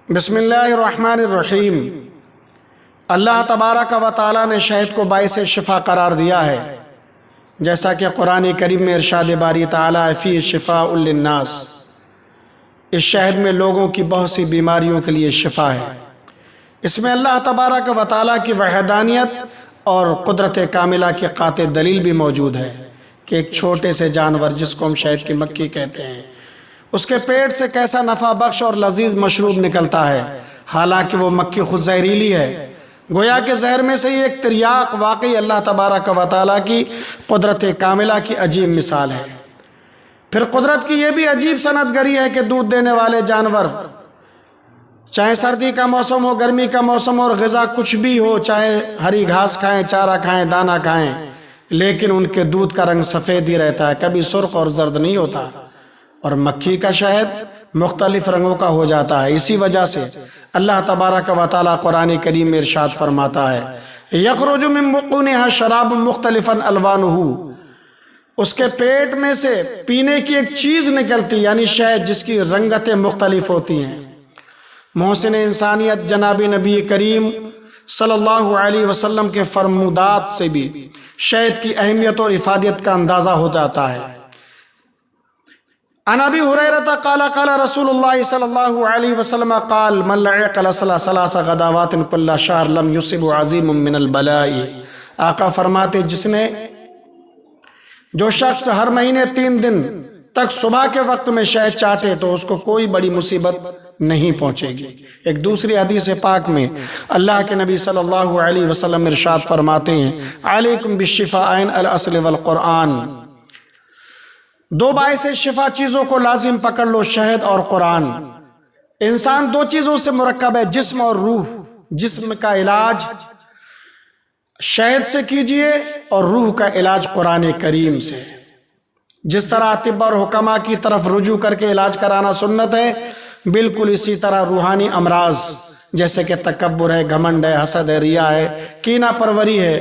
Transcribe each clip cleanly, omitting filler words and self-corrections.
بسم اللہ الرحمن الرحیم۔ اللہ تبارک و تعالیٰ نے شہد کو باعث شفا قرار دیا ہے، جیسا کہ قرآن کریم میں ارشاد باری تعالیٰ فی شفاء للناس، اس شہد میں لوگوں کی بہت سی بیماریوں کے لیے شفا ہے۔ اس میں اللہ تبارک و تعالیٰ کی وحدانیت اور قدرت کاملہ کی قاطع دلیل بھی موجود ہے کہ ایک چھوٹے سے جانور جس کو ہم شہد کی مکھی کہتے ہیں، اس کے پیٹ سے کیسا نفع بخش اور لذیذ مشروب نکلتا ہے، حالانکہ وہ مکھی خود زہریلی ہے۔ گویا کہ زہر میں سے یہ ایک تریاق واقعی اللہ تبارک و تعالیٰ کی قدرت کاملہ کی عجیب مثال ہے۔ پھر قدرت کی یہ بھی عجیب صنعت گری ہے کہ دودھ دینے والے جانور، چاہے سردی کا موسم ہو، گرمی کا موسم اور غذا کچھ بھی ہو، چاہے ہری گھاس کھائیں، چارہ کھائیں، دانہ کھائیں، لیکن ان کے دودھ کا رنگ سفید ہی رہتا ہے، کبھی سرخ اور زرد نہیں ہوتا۔ اور مکھی کا شہد مختلف رنگوں کا ہو جاتا ہے۔ اسی وجہ سے اللہ تبارک و تعالیٰ قرآن کریم میں ارشاد فرماتا ہے یخرج من بطونها شراب مختلفا الوانہ، اس کے پیٹ میں سے پینے کی ایک چیز نکلتی، یعنی شہد جس کی رنگتیں مختلف ہوتی ہیں۔ محسن انسانیت جناب نبی کریم صلی اللہ علیہ وسلم کے فرمودات سے بھی شہد کی اہمیت اور افادیت کا اندازہ ہو جاتا ہے۔ عن ابی ہریرہ قال قال رسول اللہ صلی اللہ علیہ وسلم قال من لعق ثلاث غدوات کل شہر لم یصب عظیم من البلاء۔ آقا فرماتے جو شخص ہر مہینے 3 دن تک صبح کے وقت میں شہد چاٹے تو اس کو کوئی بڑی مصیبت نہیں پہنچے گی۔ ایک دوسری حدیث پاک میں اللہ کے نبی صلی اللہ علیہ وسلم ارشاد فرماتے ہیں علیکم بالشفاءین الاصل والقرآن، 2 باعث شفا چیزوں کو لازم پکڑ لو، شہد اور قرآن۔ انسان 2 چیزوں سے مرکب ہے، جسم اور روح۔ جسم کا علاج شہد سے کیجئے اور روح کا علاج قرآن کریم سے۔ جس طرح طب اور حکماء کی طرف رجوع کر کے علاج کرانا سنت ہے، بالکل اسی طرح روحانی امراض جیسے کہ تکبر ہے، گھمنڈ ہے، حسد ہے، ریا ہے، کینہ پروری ہے،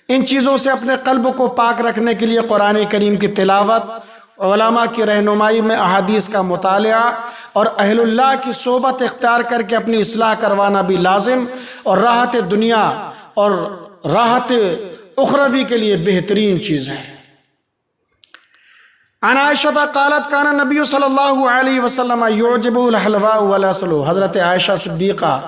ان چیزوں سے اپنے قلب کو پاک رکھنے کے لیے قرآن کریم کی تلاوت، علماء کی رہنمائی میں احادیث کا مطالعہ اور اہل اللہ کی صحبت اختیار کر کے اپنی اصلاح کروانا بھی لازم اور راحت دنیا اور راحت اخروی کے لیے بہترین چیز ہے۔ عن عائشہ قالت کان النبی صلی اللہ علیہ وسلم یعجبہ الحلواء والعسل، حضرت عائشہ صدیقہ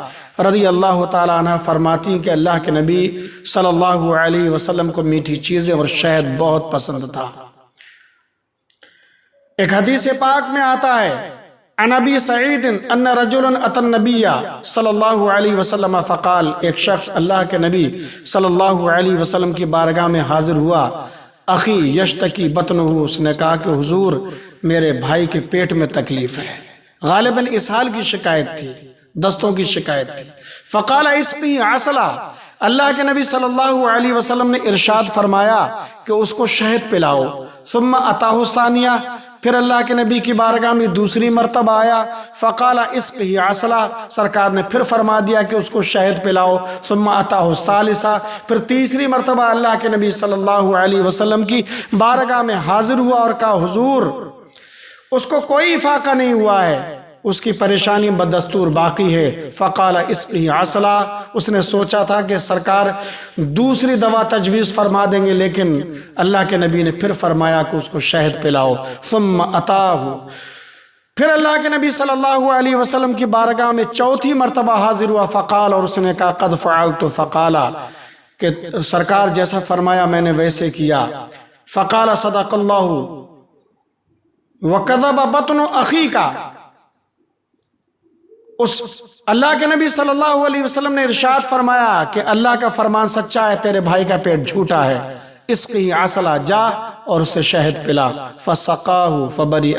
رضی اللہ تعالیٰ عنہ فرماتی ہیں کہ اللہ کے نبی صلی اللہ علیہ وسلم کو میٹھی چیزیں اور شہد بہت پسند تھا۔ ایک حدیث پاک میں آتا ہے عن ابی سعید ان رجلا اتى النبی صلی اللہ علیہ وسلم فقال، ایک شخص اللہ کے نبی صلی اللہ علیہ وسلم کی بارگاہ میں حاضر ہوا، اخی یشتکی بطنہ، اس نے کہا کہ حضور میرے بھائی کے پیٹ میں تکلیف ہے، غالباً اسہال کی شکایت تھی، دستوں کی شکایت تھی۔ فقال اسقی عسلا، اللہ کے نبی صلی اللہ علیہ وسلم نے ارشاد فرمایا کہ اس کو شہد پلاؤ۔ ثم اتاہ ثانیہ، پھر اللہ کے نبی کی بارگاہ میں دوسری مرتبہ آیا، فقال اسقی عسلا، سرکار نے پھر فرما دیا کہ اس کو شہد پلاؤ۔ ثم اتاہ ثالثہ، پھر تیسری مرتبہ اللہ کے نبی صلی اللہ علیہ وسلم کی بارگاہ میں حاضر ہوا اور کہا حضور اس کو کوئی افاقہ نہیں ہوا ہے، اس کی پریشانی بدستور باقی ہے۔ فقال اسقی عسلا، اس نے سوچا تھا کہ سرکار دوسری دوا تجویز فرما دیں گے، لیکن اللہ کے نبی نے پھر فرمایا کہ اس کو شہد پلاؤ۔ ثم اتاہ، پھر اللہ کے نبی صلی اللہ علیہ وسلم کی بارگاہ میں چوتھی مرتبہ حاضر ہوا، فقال، اور اس نے کہا قد فعلت، فقالا کہ سرکار جیسا فرمایا میں نے ویسے کیا۔ فقال صدق اللہ وکذب بطن اخیک، اس اللہ کے نبی صلی اللہ علیہ وسلم نے ارشاد فرمایا کہ اللہ کا فرمان سچا ہے، تیرے بھائی کا پیٹ جھوٹا ہے۔ اسقی عسلا، جا اور اسے شہد پلا۔ فسقاہ فبرئ،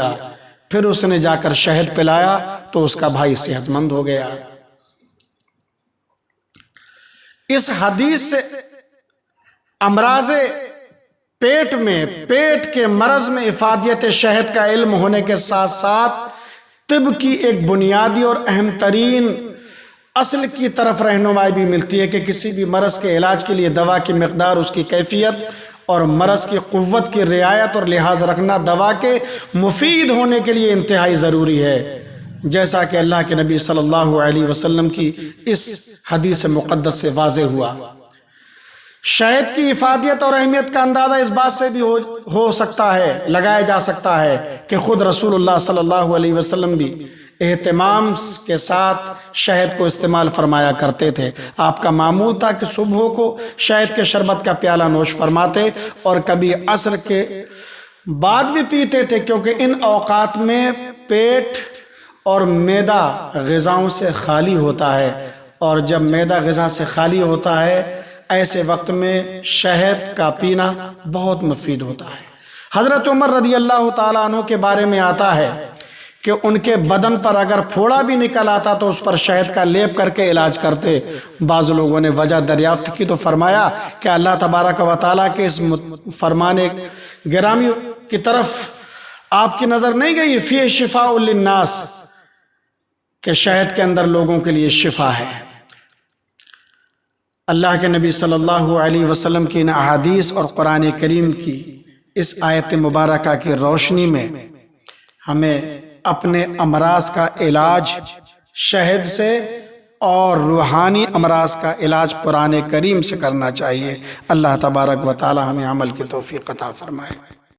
پھر اس نے جا کر شہد پلایا تو اس کا بھائی صحت مند ہو گیا۔ اس حدیث سے امراض پیٹ میں، پیٹ کے مرض میں افادیت شہد کا علم ہونے کے ساتھ ساتھ طب کی ایک بنیادی اور اہم ترین اصل کی طرف رہنمائی بھی ملتی ہے کہ کسی بھی مرض کے علاج کے لیے دوا کی مقدار، اس کی کیفیت اور مرض کی قوت کی رعایت اور لحاظ رکھنا دوا کے مفید ہونے کے لیے انتہائی ضروری ہے۔ جیسا کہ اللہ کے نبی صلی اللہ علیہ وسلم کی اس حدیث مقدس سے واضح ہوا۔ شہد کی افادیت اور اہمیت کا اندازہ اس بات سے بھی ہو سکتا ہے، لگایا جا سکتا ہے کہ خود رسول اللہ صلی اللہ علیہ وسلم بھی اہتمام کے ساتھ شہد کو استعمال فرمایا کرتے تھے۔ آپ کا معمول تھا کہ صبح کو شہد کے شربت کا پیالہ نوش فرماتے اور کبھی عصر کے بعد بھی پیتے تھے، کیونکہ ان اوقات میں پیٹ اور معدہ غذاؤں سے خالی ہوتا ہے، اور جب معدہ غذا سے خالی ہوتا ہے ایسے وقت میں شہد کا پینا بہت مفید ہوتا ہے۔ حضرت عمر رضی اللہ تعالیٰ عنہ کے بارے میں آتا ہے کہ ان کے بدن پر اگر پھوڑا بھی نکل آتا تو اس پر شہد کا لیپ کر کے علاج کرتے۔ بعض لوگوں نے وجہ دریافت کی تو فرمایا کہ اللہ تبارک و تعالیٰ کے اس فرمان گرامی کی طرف آپ کی نظر نہیں گئی، فی شفاء للناس، کہ شہد کے اندر لوگوں کے لیے شفا ہے۔ اللہ کے نبی صلی اللہ علیہ وسلم کی ان احادیث اور قرآن کریم کی اس آیت مبارکہ کی روشنی میں ہمیں اپنے امراض کا علاج شہد سے اور روحانی امراض کا علاج قرآن کریم سے کرنا چاہیے۔ اللہ تبارک و تعالی ہمیں عمل کی توفیق عطا فرمائے۔